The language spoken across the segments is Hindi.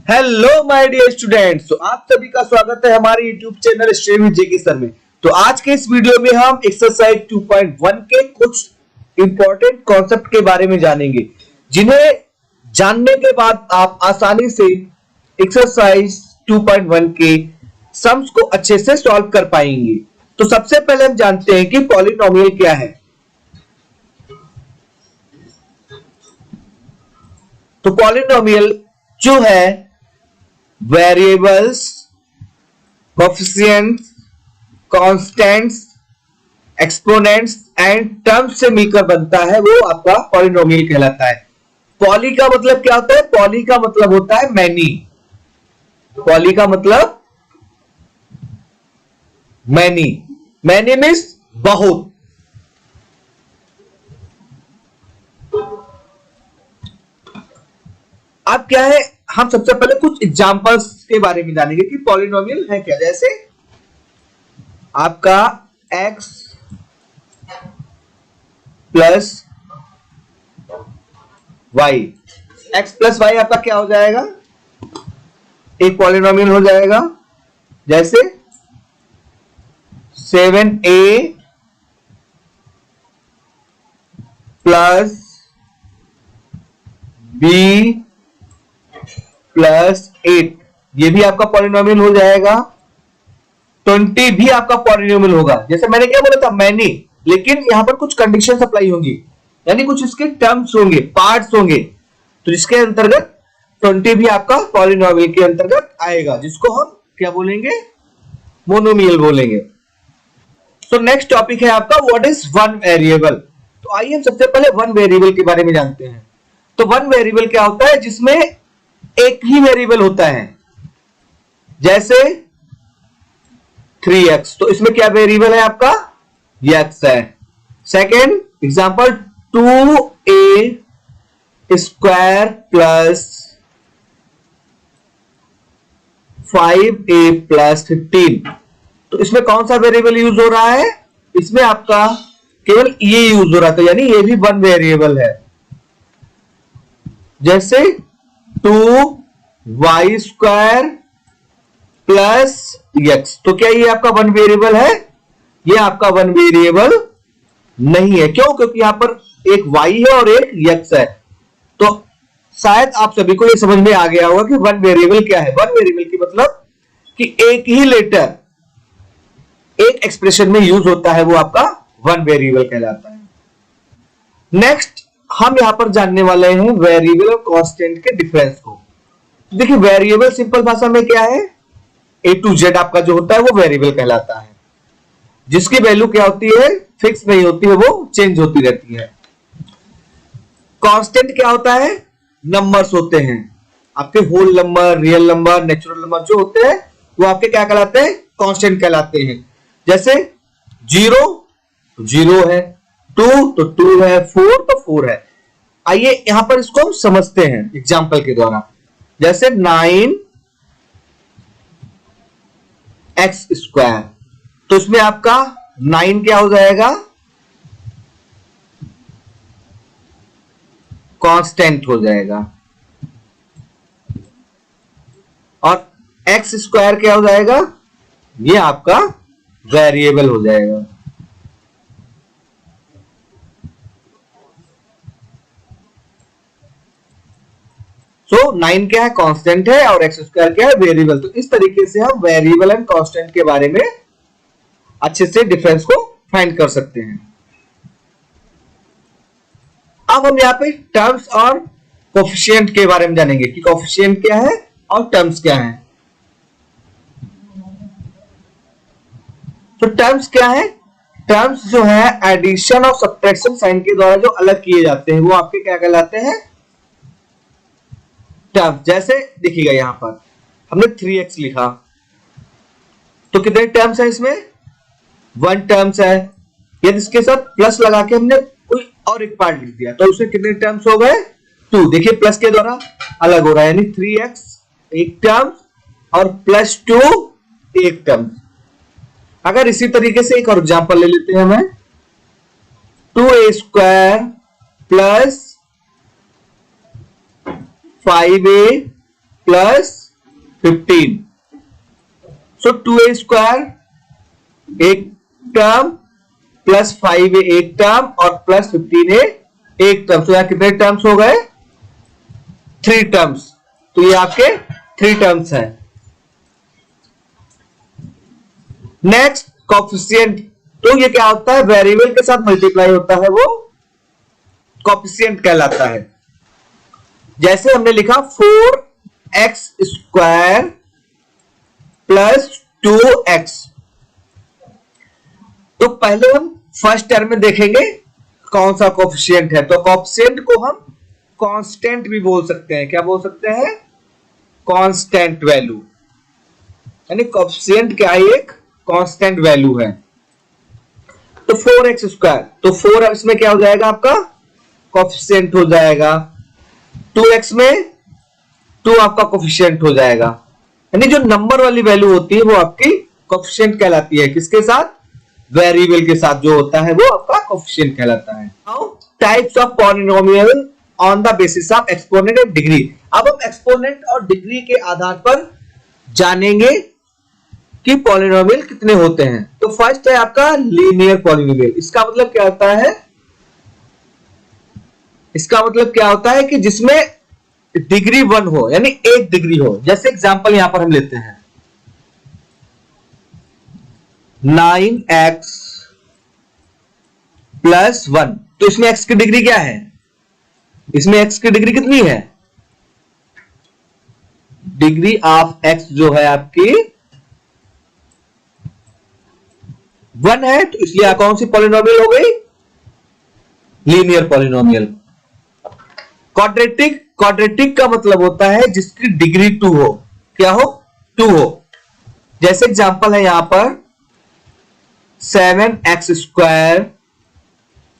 हेलो माय डियर स्टूडेंट्स, तो आप सभी का स्वागत है हमारे YouTube channel stream with JK sir में। तो आज के इस वीडियो में हम एक्सरसाइज 2.1 के कुछ इंपॉर्टेंट कॉन्सेप्ट के बारे में जानेंगे, जिन्हें जानने के बाद आप आसानी से एक्सरसाइज 2.1 के सम्स को अच्छे से सॉल्व कर पाएंगे। तो सबसे पहले हम जानते हैं कि पॉलिनोमियल क्या है। तो पॉलिनोमियल जो है variables, coefficients, constants, exponents and terms से मिलकर बनता है, वो आपका पॉलिनोमियल कहलाता है। पॉली का मतलब क्या होता है? पॉली का मतलब होता है मैनी। पॉली का मतलब मैनी। मैनी मीन्स बहुत। अब क्या है, हम सबसे पहले कुछ एग्जांपल्स के बारे में जानेंगे कि पॉलिनोमियल है क्या। जैसे आपका x plus y, x plus y आपका क्या हो जाएगा? एक पॉलिनोमियल हो जाएगा। जैसे 7a प्लस b प्लस 8, ये भी आपका पॉलिनोमियल हो जाएगा। 20 भी आपका पॉलिनोमियल होगा। जैसे मैंने क्या बोला था, मैनी, लेकिन यहां पर कुछ कंडीशन अप्लाई होंगी, यानी कुछ इसके टर्म्स होंगे, पार्ट्स होंगे, तो जिसके अंतर्गत 20 भी आपका पॉलिनोमियल के अंतर्गत आएगा, जिसको हम क्या बोलेंगे? मोनोमियल बोलेंगे। तो नेक्स्ट टॉपिक है आपका व्हाट इज वन वेरिएबल। तो आइए हम सबसे पहले वन वेरिएबल के बारे में जानते हैं। तो वन वेरिएबल क्या होता है? जिसमें एक ही वेरिएबल होता है। जैसे 3x, तो इसमें क्या वेरिएबल है आपका? x है। Second example 2a square plus 5a plus 15, तो इसमें कौन सा वेरिएबल यूज हो रहा है? इसमें आपका केवल ये यूज हो रहा था, यानी ये भी वन वेरिएबल है। जैसे 2y स्क्वायर प्लस x, तो क्या ये आपका वन वेरिएबल है? ये आपका वन वेरिएबल नहीं है। क्यों? क्योंकि यहां पर एक y है और एक x है। तो शायद आप सभी को ये समझ में आ गया होगा कि वन वेरिएबल क्या है। वन वेरिएबल की मतलब कि एक ही लेटर एक एक्सप्रेशन में यूज होता है, वो आपका वन वेरिएबल कहलाता है। नेक्स्ट हम यहां पर जानने वाले हैं वेरिएबल और कांस्टेंट के डिफरेंस को। देखिए, वेरिएबल सिंपल भाषा में क्या है? ए टू जेड आपका जो होता है वो वेरिएबल कहलाता है, जिसकी वैल्यू क्या होती है? फिक्स नहीं होती है, वो चेंज होती रहती है। कांस्टेंट क्या होता है? नंबर्स होते हैं आपके, whole number, real number, natural number जो होते हैं वो आपके क्या कहलाते हैं? कांस्टेंट कहलाते हैं। जैसे 0 तो 0 है, 2 तो 2 है, 4 तो 4 है। आइए यहां पर इसको हम समझते हैं एग्जांपल के द्वारा। जैसे 9x स्क्वायर, तो इसमें आपका 9 क्या हो जाएगा? कांस्टेंट हो जाएगा। और x स्क्वायर क्या हो जाएगा? ये आपका वेरिएबल हो जाएगा। सो 9 क्या है? कांस्टेंट है, और x स्क्वायर क्या है? वेरिएबल। तो इस तरीके से हम वेरिएबल एंड कांस्टेंट के बारे में अच्छे से डिफरेंस को फाइंड कर सकते हैं। अब हम यहाँ पे टर्म्स और कोएफिशिएंट के बारे में जानेंगे कि कोएफिशिएंट क्या है और टर्म्स क्या है। तो टर्म्स क्या है? टर्म्स जो है एडिशन और सब्ट्रैक्शन साइन के द्वारा जो अलग किए जाते हैं, वो आपके क्या कहलाते हैं? टर्म्स। जैसे देखिएगा, यहां पर हमने 3x लिखा, तो कितने टर्म्स है इसमें? 1 टर्म्स है। यदि इसके साथ प्लस लगा के हमने कोई और एक पार्ट लिख दिया, तो उसमें कितने टर्म्स हो गए? 2। देखिए, प्लस के द्वारा अलग हो रहा है, यानी 3x एक टर्म और प्लस 2 एक टर्म। अगर इसी तरीके से एक और एग्जांपल ले लेते हैं हमें, 2a square plus 5a plus 15। सो 2a स्क्वायर एक टर्म प्लस 5a एक टर्म और प्लस 15a एक टर्म। तो यहां कितने टर्म्स हो गए? 3 टर्म्स। तो ये आपके 3 टर्म्स हैं। Next coefficient. तो ये क्या होता है? वेरिएबल के साथ मल्टीप्लाई होता है, वो कोफिशिएंट कहलाता है। जैसे हमने लिखा 4x स्क्वायर प्लस 2x। तो पहले हम फर्स्ट टर्म में देखेंगे कौन सा कोफिशिएंट है। तो कोफिशिएंट को हम कांस्टेंट भी बोल सकते हैं। क्या बोल सकते हैं? Constant value. यानी कोफिशिएंट क्या है? एक कांस्टेंट वैल्यू है। तो 4x स्क्वायर, तो 4 इसमें क्या हो जाएगा? आपका कोफिशिएंट हो जाएगा। 2x में 2 आपका कोफिशिएंट हो जाएगा। यानी जो नंबर वाली वैल्यू होती है वो आपकी कोफिशिएंट कहलाती है। किसके साथ? वेरिएबल के साथ जो होता है वो आपका कोफिशिएंट कहलाता है। Now types of polynomial on the basis of exponent and degree. अब हम एक्सपोनेंट और डिग्री के आधार पर जानेंगे कि पॉलिनोमियल कितने होते हैं। तो फर्स्ट है आपका लीनियर पॉलिनोमियल। इसका मतलब क्या होता है? इसका मतलब क्या होता है कि जिसमें डिग्री 1 हो, यानी 1 डिग्री हो। जैसे एग्जांपल यहां पर हम लेते हैं 9x प्लस 1। तो इसमें x की डिग्री क्या है? इसमें x की डिग्री कितनी है? डिग्री ऑफ x जो है आपकी 1 है। तो इसलिए कौन सी पॉलिनोमियल हो गई? Linear polynomial. क्वाड्रेटिक, क्वाड्रेटिक का मतलब होता है जिसकी डिग्री 2 हो। क्या हो? 2 हो। जैसे एग्जांपल है यहां पर 7x स्क्वायर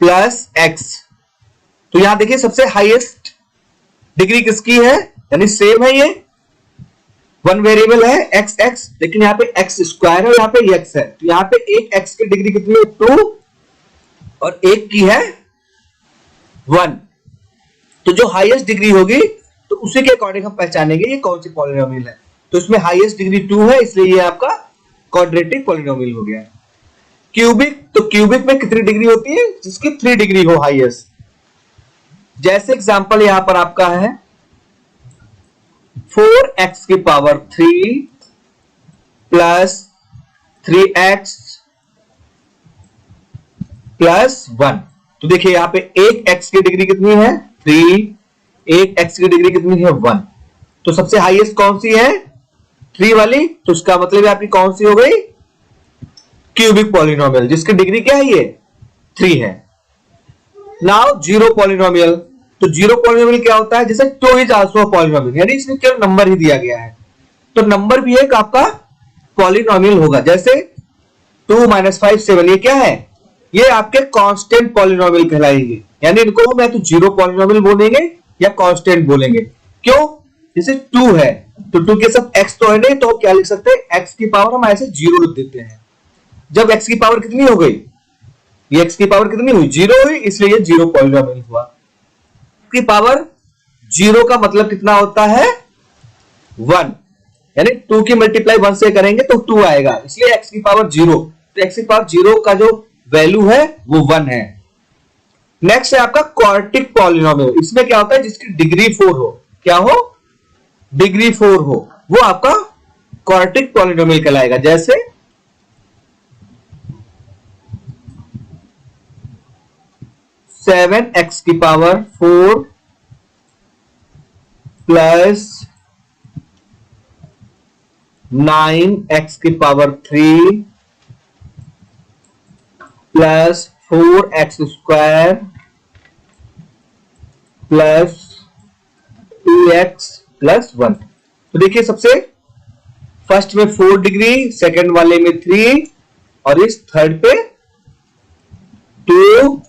प्लस x। तो यहां देखिए सबसे हाईएस्ट डिग्री किसकी है? यानी सेम है, ये 1 वेरिएबल है x x, लेकिन यहां पे x स्क्वायर है, यहां पे x है। तो यहां पे एक x की डिग्री कितनी है? 2 और एक की है 1। तो जो हाईएस्ट डिग्री होगी तो उसी के अकॉर्डिंग हम पहचानेंगे ये कौन सी पॉलिनोमियल है। तो इसमें हाईएस्ट डिग्री 2 है, इसलिए ये आपका क्वाड्रेटिक पॉलिनोमियल हो गया। क्यूबिक, तो क्यूबिक में कितनी डिग्री होती है? जिसकी 3 डिग्री हो हाईएस्ट। जैसे एग्जांपल यहां पर आपका है 4x की पावर 3 प्लस 3x प्लस 1। तो देखिए यहां पे एक x की डिग्री कितनी है? 3। एक x की डिग्री कितनी है? 1। तो सबसे हाईएस्ट कौन सी है? 3 वाली। तो उसका मतलब आपकी कौन सी हो गई? क्यूबिक पॉलिनोमियल, जिसकी डिग्री क्या है? ये 3 है। Now zero polynomial. तो जीरो पॉलिनोमियल क्या होता है? जैसे 2 इज आल्सो पॉलिनोमियल, यानी इसमें केवल नंबर ही दिया गया है। तो नंबर भी एक आपका पॉलिनोमियल होगा। जैसे 2 - 5 7, ये क्या है? ये आपके कांस्टेंट पॉलिनोमियल कहलाएंगे। यानी इनको हम या तो जीरो पॉलिनोमियल बोलेंगे या कांस्टेंट बोलेंगे। क्यों? जैसे 2 है तो 2 के साथ x तो है नहीं, तो क्या लिख सकते हैं? x की पावर हम ऐसे 0 लिख देते हैं। जब x की पावर कितनी हो गई? ये x की पावर कितनी हुई? 0 हुई, इसलिए ये जीरो पॉलिनोमियल हुआ। की पावर 0 का मतलब कितना होता है? 1। यानी 2 की मल्टीप्लाई 1 से करेंगे तो 2 आएगा, इसलिए x की पावर 0। तो x की पावर 0 का जो वैल्यू है वो 1 है। नेक्स्ट है आपका क्वाड्रेटिक पॉलिनोमियल। इसमें क्या होता है? जिसकी डिग्री 4 हो। क्या हो? डिग्री 4 हो, वो आपका क्वाड्रेटिक पॉलिनोमियल कहलाएगा। जैसे 7x की पावर 4 प्लस 9x की power 3 plus 4x square plus 2x plus 1। तो देखिए सबसे फर्स्ट में 4 डिग्री, सेकंड वाले में 3 और इस थर्ड पे 2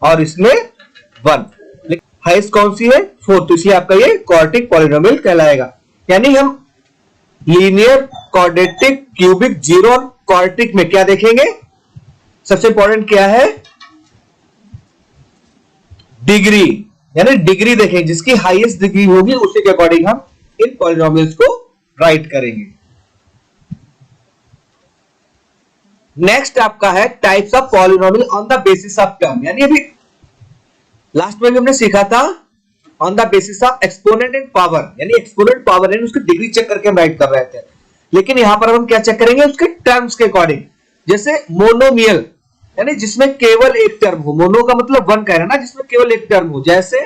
और इसमें 1। हाईएस्ट कौन सी है? 4। तो इसलिए आपका ये क्वाड्रेटिक पॉलिनोमियल कहलाएगा। यानी हम लीनियर, क्वाड्रेटिक, क्यूबिक, जीरो और क्वाड्रेटिक में क्या देखेंगे? सबसे इंपॉर्टेंट क्या है? डिग्री। यानी डिग्री देखेंगे, जिसकी हाईएस्ट डिग्री होगी उसी के अकॉर्डिंग हम इन पॉलिनोमियल्स को राइट करेंगे। नेक्स्ट आपका है types of polynomial on the basis of term, यानी अभी लास्ट में भी हमने सीखा था on the basis of exponent and power, यानी एक्सपोनेंट पावर है उसकी डिग्री चेक करके हम राइट कर रहे थे, लेकिन यहां पर हम क्या चेक करेंगे उसके टर्म्स के अकॉर्डिंग। जैसे मोनोमियल यानी जिसमें केवल एक टर्म हो, मोनो का मतलब वन कह रहे हैं ना, जिसमें केवल एक टर्म हो, जैसे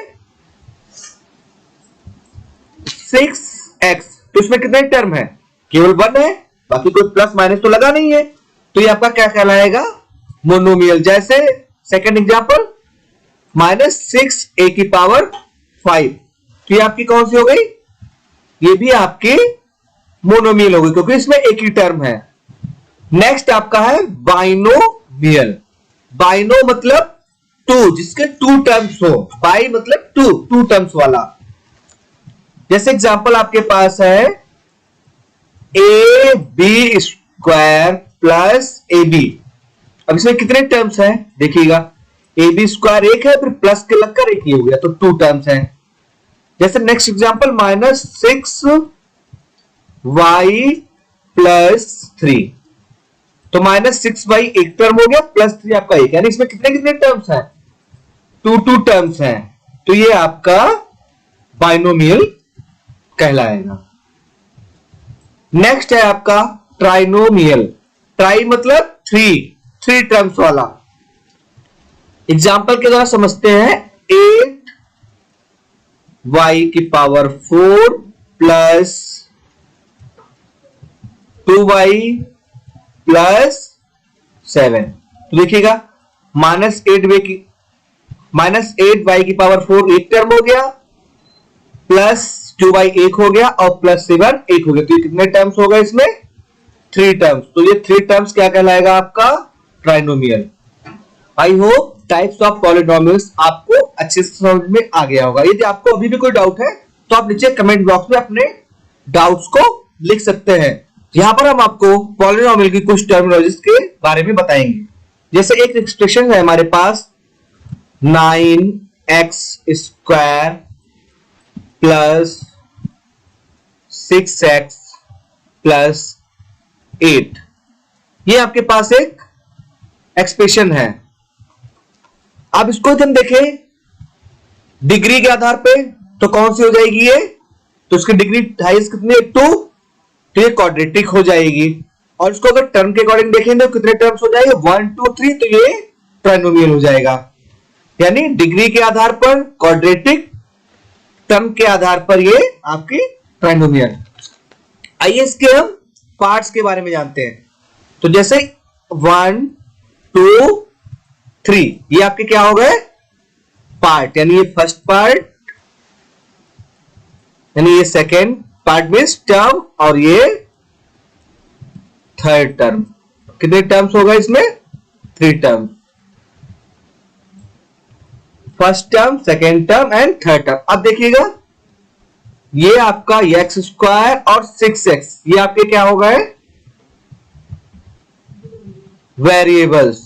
6x, तो इसमें कितने टर्म है, केवल वन है, बाकी कोई प्लस माइनस तो लगा नहीं है, तो ये आपका क्या कहलाएगा, मोनोमियल। जैसे सेकंड एग्जांपल -6a⁵, तो ये आपकी कौन सी हो गई, ये भी आपकी मोनोमियल हो गई क्योंकि इसमें एक ही टर्म है। नेक्स्ट आपका है बाइनोमियल। बाइनो मतलब टू, जिसके टू टर्म्स हो, बाई मतलब टू टर्म्स वाला। जैसे एग्जांपल आपके पास है ab² प्लस ab, अब इसमें कितने टर्म्स हैं देखिएगा, ab² एक है, फिर प्लस के लगकर एक ही हो गया, तो टू टर्म्स हैं। जैसे नेक्स्ट एग्जांपल -6y + 3, तो -6y एक टर्म हो गया, +3 आपका एक, यानी इसमें कितने कितने टर्म्स हैं, टू टर्म्स हैं, तो ये आपका बाइनोमियल कहलाएगा। नेक्स्ट है आपका ट्राइनोमियल। ट्राई मतलब थ्री टर्म्स वाला। एग्जाम्पल के द्वारा समझते हैं, 8y⁴ प्लस 2y + 7, तो देखिएगा -8y⁴ एक टर्म हो गया, प्लस 2y एक हो गया, और +7 एक हो गया, तो ये कितने टर्म्स हो गए इसमें, 3 टर्म्स, तो ये 3 टर्म्स क्या कहलाएगा आपका, trinomial. I hope types of polynomials आपको अच्छे से समझ में आ गया होगा। यदि आपको अभी भी कोई डाउट है तो आप नीचे कमेंट बॉक्स में अपने डाउट्स को लिख सकते हैं। यहां पर हम आपको पॉलिनोमियल की कुछ टर्मिनोलॉजीज के बारे में बताएंगे। जैसे एक एक्सप्रेशन है हमारे पास 9x² प्लस 6x + 8, ये आपके पास एक एक्सप्रेशन है। अब इसको हम देखें डिग्री के आधार पे, तो कौन सी हो जाएगी ये, तो इसकी डिग्री हाइस्ट कितनी है, 2, तो ये क्वाड्रेटिक हो जाएगी। और इसको अगर टर्म के अकॉर्डिंग देखें तो कितने टर्म्स हो जाएंगे, 1 2 3, तो ये ट्राइनोमियल हो जाएगा। यानी डिग्री के आधार पर क्वाड्रेटिक, टर्म के आधार पर ये आपकी ट्राइनोमियल। आइए इसके हम पार्ट्स के बारे में जानते हैं। तो जैसे 1 2 3, ये आपके क्या हो गए, पार्ट, यानी ये फर्स्ट पार्ट, यानी ये सेकेंड पार्ट मींस टर्म, और ये थर्ड टर्म। कितने टर्म्स हो गए इसमें, 3 term, first term, second term and third term. अब देखिएगा ये आपका x² और 6x, ये आपके क्या हो गए, वेरिएबल्स।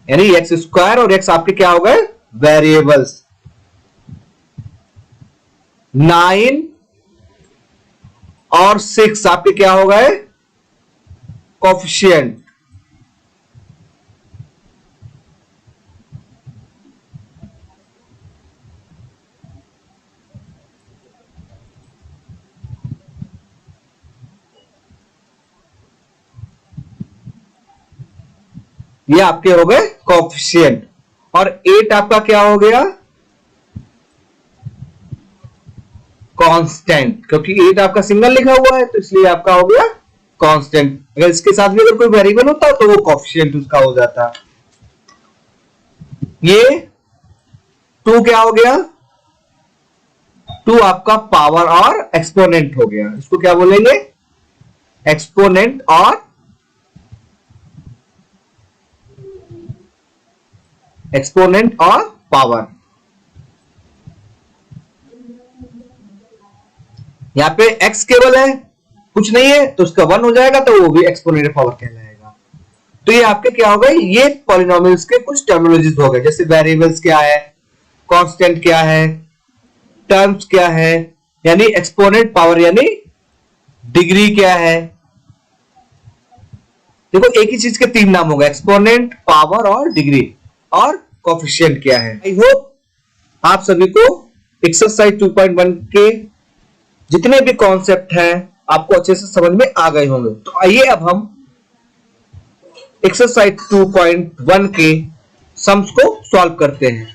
यानी x² और x आपके क्या हो गए, वेरिएबल्स। 9 और 6 आपके क्या हो गए, कोएफिशिएंट। ये आपके हो गए कोएफिशिएंट। और 8 आपका क्या हो गया, कांस्टेंट, क्योंकि 8 आपका सिंगल लिखा हुआ है तो इसलिए आपका हो गया कांस्टेंट। अगर इसके साथ भी अगर कोई वेरिएबल होता तो वो कोएफिशिएंट उसका हो जाता। ये 2 क्या हो गया, 2 आपका पावर और एक्सपोनेंट हो गया, इसको क्या बोलेंगे, एक्सपोनेंट और पावर। यहां पे x केवल है, कुछ नहीं है, तो उसका 1 हो जाएगा, तो वो भी एक्सपोनेंट पावर कहलाएगा। तो ये आपके क्या हो गए, ये पॉलिनोमियल्स के कुछ टर्मिनोलॉजीज हो गए। जैसे वेरिएबल्स क्या है, कांस्टेंट क्या है, टर्म्स क्या है, यानी एक्सपोनेंट पावर यानी डिग्री क्या है। देखो एक ही चीज के तीन नाम होगा, एक्सपोनेंट, पावर और डिग्री, और कोफिशिएंट क्या है। आई होप आप सभी को एक्सरसाइज 2.1 के जितने भी कॉन्सेप्ट हैं आपको अच्छे से समझ में आ गए होंगे। तो आइए अब हम एक्सरसाइज 2.1 के सम्स को सॉल्व करते हैं।